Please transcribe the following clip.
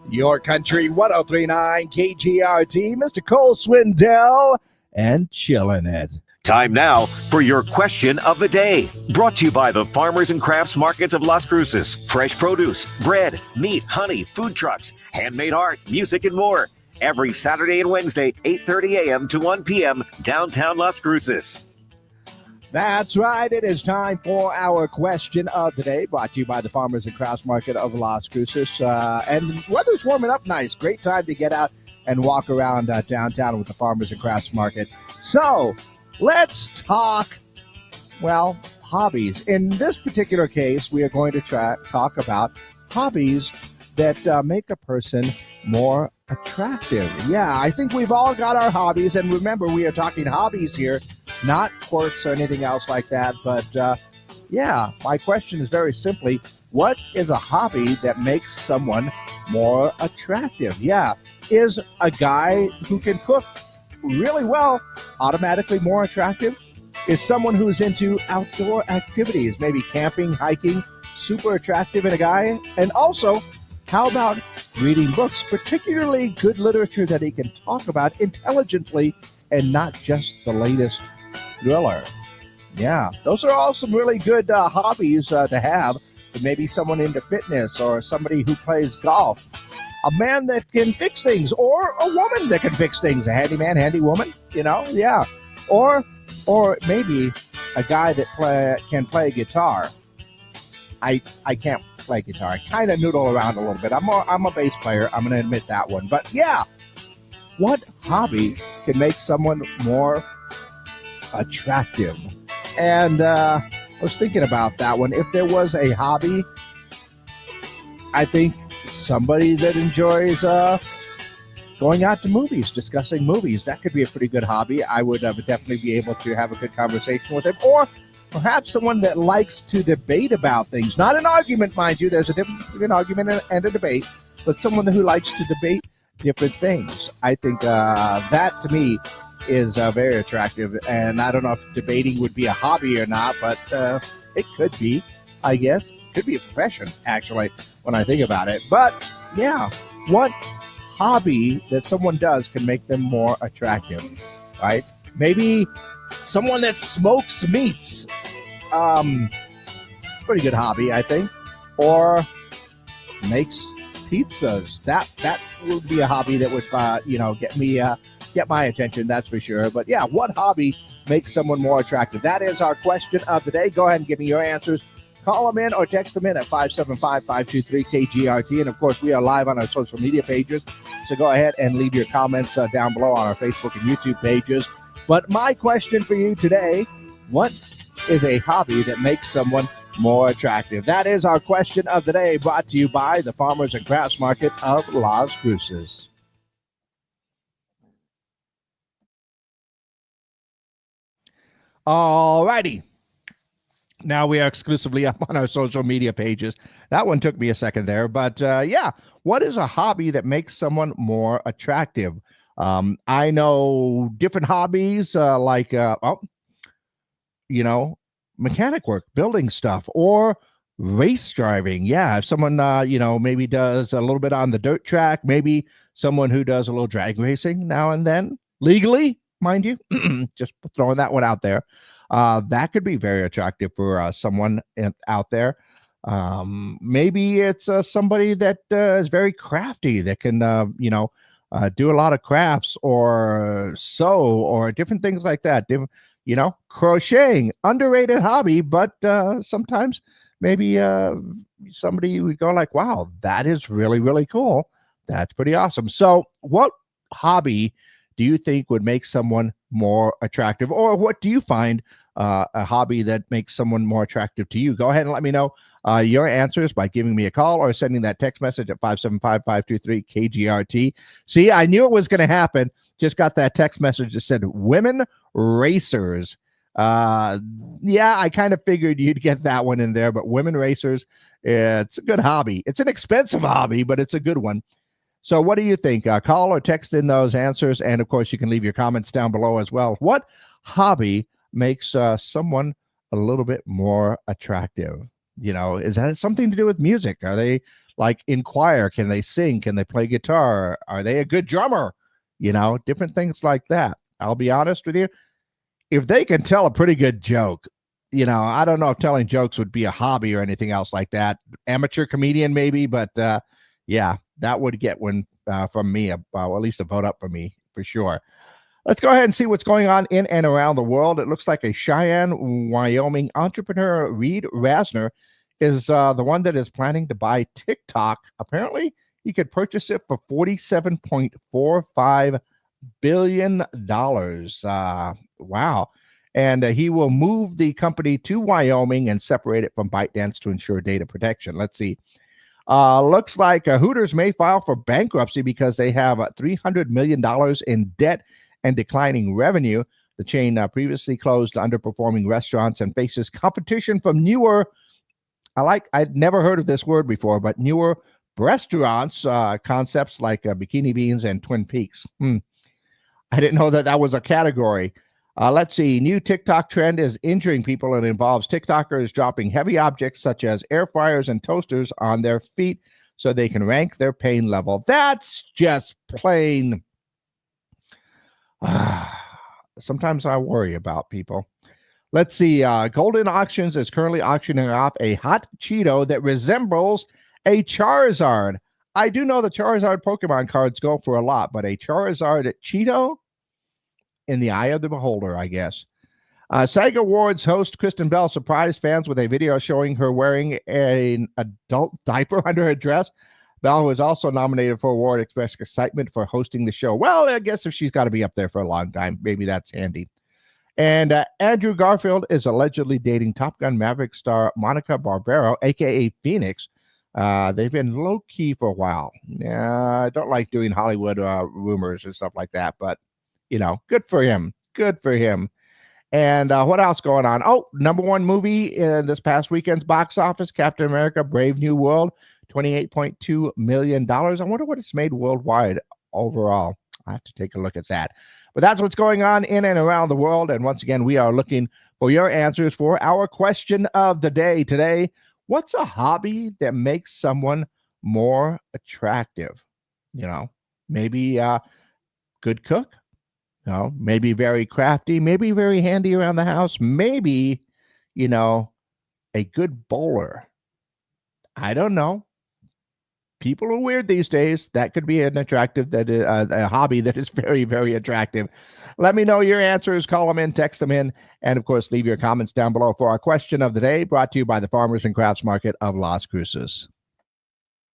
Your Country 1039 KGRT, Mr. Cole Swindell, and chillin' it. Time now for your question of the day. Brought to you by the Farmers and Crafts Markets of Las Cruces. Fresh produce, bread, meat, honey, food trucks, handmade art, music, and more. Every Saturday and Wednesday, 8:30 a.m. to 1 p.m. downtown Las Cruces. That's right. It is time for our question of the day, brought to you by the Farmers and Crafts Market of Las Cruces. And the weather's warming up nice. Great time to get out and walk around downtown with the Farmers and Crafts Market. So let's talk, well, hobbies. In this particular case, we are going to talk about hobbies that make a person more attractive. Yeah, I think we've all got our hobbies. And remember, we are talking hobbies here, not quirks or anything else like that. But yeah, my question is very simply, what is a hobby that makes someone more attractive? Yeah, is a guy who can cook really well automatically more attractive? Is someone who's into outdoor activities, maybe camping, hiking, super attractive in a guy? And also, how about reading books, particularly good literature that he can talk about intelligently and not just the latest thriller? Yeah, those are all some really good hobbies to have. Maybe someone into fitness or somebody who plays golf. A man that can fix things, or a woman that can fix things. A handyman, handy woman, yeah. Or maybe a guy that can play guitar. I can't play guitar. I kind of noodle around a little bit. I'm a bass player. I'm going to admit that one. But yeah, what hobby can make someone more attractive? And I was thinking about that one. If there was a hobby, I think somebody that enjoys going out to movies, discussing movies, that could be a pretty good hobby. I would definitely be able to have a good conversation with him. Or perhaps someone that likes to debate about things. Not an argument, mind you. There's a difference between an argument and a debate. But someone who likes to debate different things. I think that, to me, is very attractive. And I don't know if debating would be a hobby or not, but it could be, I guess. Could be a profession, actually, when I think about it. But, yeah, what hobby that someone does can make them more attractive, right? Maybe someone that smokes meats. Pretty good hobby, I think. Or makes pizzas. That would be a hobby that would, get my attention, that's for sure. But yeah, what hobby makes someone more attractive? That is our question of the day. Go ahead and give me your answers. Call them in or text them in at 575-523-KGRT. And of course, we are live on our social media pages. So go ahead and leave your comments down below on our Facebook and YouTube pages. But my question for you today, what is a hobby that makes someone more attractive? That is our question of the day, brought to you by the Farmers and Crafts Market of Las Cruces. All righty. Now we are exclusively up on our social media pages. That one took me a second there. But yeah, what is a hobby that makes someone more attractive? I know different hobbies like, mechanic work, building stuff, or race driving. Yeah, if someone, maybe does a little bit on the dirt track, maybe someone who does a little drag racing now and then, legally, mind you, just throwing that one out there. That could be very attractive for someone out there. Maybe it's somebody that is very crafty, that can, do a lot of crafts or sew or different things like that. Crocheting, underrated hobby, but sometimes maybe somebody would go like, wow, that is really, really cool. That's pretty awesome. So what hobby do you think would make someone more attractive? Or what do you find a hobby that makes someone more attractive to you? Go ahead and let me know your answers by giving me a call or sending that text message at 575-523-KGRT. See, I knew it was going to happen. Just got that text message that said women racers. Yeah, I kind of figured you'd get that one in there, but women racers, it's a good hobby. It's an expensive hobby, but it's a good one. So what do you think? Call or text in those answers. And of course, you can leave your comments down below as well. What hobby makes someone a little bit more attractive? Is that something to do with music? Are they like in choir. Can they sing? Can they play guitar? Are they a good drummer? Different things like that. I'll be honest with you. If they can tell a pretty good joke, I don't know if telling jokes would be a hobby or anything else like that. Amateur comedian, maybe, but yeah, that would get one from me, well, at least a vote up for me for sure. Let's go ahead and see what's going on in and around the world. It looks like a Cheyenne, Wyoming entrepreneur, Reed Rasner, is the one that is planning to buy TikTok. Apparently, he could purchase it for $47.45 billion. Wow. And he will move the company to Wyoming and separate it from ByteDance to ensure data protection. Let's see. Looks like Hooters may file for bankruptcy because they have $300 million in debt and declining revenue. The chain previously closed underperforming restaurants and faces competition from newer, I'd never heard of this word before, but newer restaurants, concepts like Bikini Beans and Twin Peaks. I didn't know that was a category. Let's see. New TikTok trend is injuring people and involves TikTokers dropping heavy objects such as air fryers and toasters on their feet so they can rank their pain level. That's just plain. Sometimes I worry about people. Let's see. Golden Auctions is currently auctioning off a hot Cheeto that resembles a Charizard. I do know the Charizard Pokemon cards go for a lot, but a Charizard Cheeto? In the eye of the beholder, I guess. SAG Awards host Kristen Bell surprised fans with a video showing her wearing an adult diaper under her dress. Bell, who was also nominated for an award, expressed excitement for hosting the show. Well, I guess if she's got to be up there for a long time, maybe that's handy. And Andrew Garfield is allegedly dating Top Gun Maverick star Monica Barbero, a.k.a. Phoenix. They've been low-key for a while. I don't like doing Hollywood rumors and stuff like that, but good for him. Good for him. And what else going on? Oh, number one movie in this past weekend's box office, Captain America, Brave New World, $28.2 million. I wonder what it's made worldwide overall. I have to take a look at that. But that's what's going on in and around the world. And once again, we are looking for your answers for our question of the day today. What's a hobby that makes someone more attractive? Maybe good cook. Maybe very crafty, maybe very handy around the house, maybe, a good bowler. I don't know. People are weird these days. That could be an attractive, a hobby that is very, very attractive. Let me know your answers. Call them in, text them in, and of course, leave your comments down below for our question of the day, brought to you by the Farmers and Crafts Market of Las Cruces.